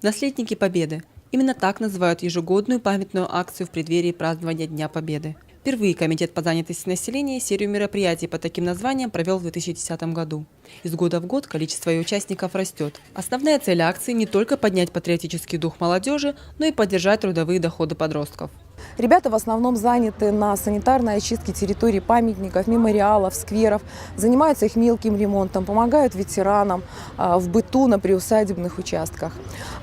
Наследники Победы. Именно так называют ежегодную памятную акцию в преддверии празднования Дня Победы. Впервые Комитет по занятости населения серию мероприятий по таким названиям провел в 2010 году. Из года в год количество ее участников растет. Основная цель акции – не только поднять патриотический дух молодежи, но и поддержать трудовые доходы подростков. Ребята в основном заняты на санитарной очистке территорий памятников, мемориалов, скверов, занимаются их мелким ремонтом, помогают ветеранам в быту на приусадебных участках.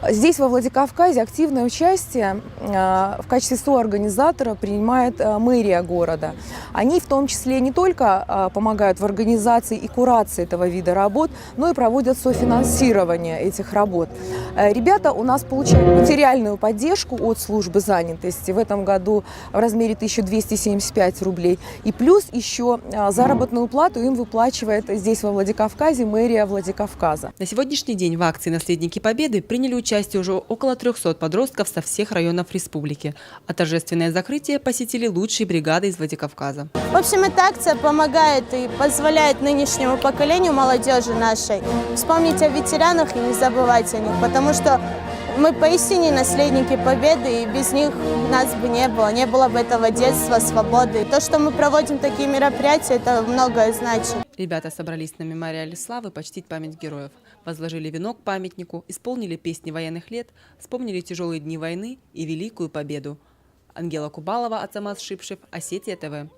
Здесь, во Владикавказе, активное участие в качестве соорганизатора принимает мэрия города. Они в том числе не только помогают в организации и курации этого вида работ, но и проводят софинансирование этих работ. Ребята у нас получают материальную поддержку от службы занятости в этом году в размере 1275 рублей. И плюс еще заработную плату им выплачивает здесь, во Владикавказе, мэрия Владикавказа. На сегодняшний день в акции «Наследники Победы» приняли участие уже около 300 подростков со всех районов республики. А торжественное закрытие посетили лучшие бригады из Владикавказа. В общем, эта акция помогает и позволяет нынешнему поколению молодежи нашей вспомнить о ветеранах и не забывать о них, потому что мы поистине наследники Победы, и без них нас бы не было бы этого детства, свободы. То, что мы проводим такие мероприятия, это многое значит. Ребята собрались на мемориале славы почтить память героев, возложили венок к памятнику, исполнили песни военных лет, вспомнили тяжелые дни войны и Великую Победу. Ангела Кубалова, Ацамаз Шипшев, Осетия ТВ.